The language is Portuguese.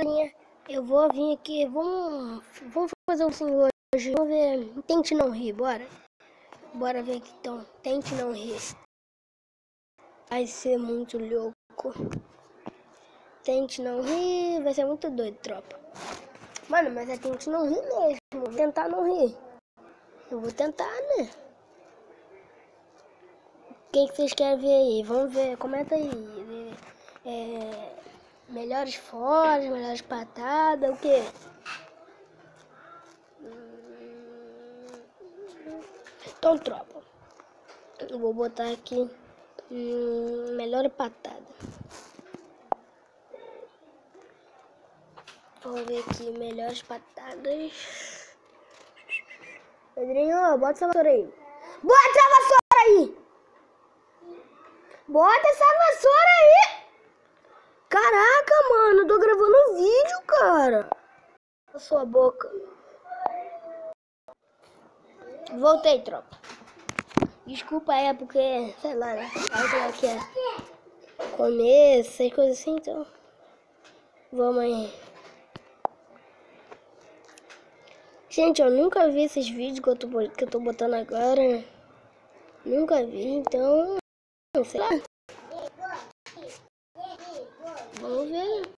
galerinha, eu vou vir aqui, vamos fazer um assim hoje. Vamos ver, tente não rir, bora. Bora ver aqui então, tente não rir. Vai ser muito louco. Tente não rir, vai ser muito doido, tropa. Mano, mas é tente não rir mesmo, vou tentar não rir. Eu vou tentar, né? O que vocês querem ver aí? Vamos ver, comenta aí. Melhores foras, melhores patadas, o que? Então, tropa, eu vou botar aqui melhor patada. Vamos ver aqui, melhores patadas. Pedrinho, bota essa vassoura aí. Bota essa vassoura aí! Bota essa vassoura aí! Caraca, mano, eu tô gravando um vídeo, cara. A sua boca. Voltei, tropa. Desculpa aí, porque, sei lá, né? Aí que é começo, essas coisas assim, então. Vamos aí. Gente, eu nunca vi esses vídeos que eu tô botando agora. Nunca vi, então, sei lá. Vamos ver.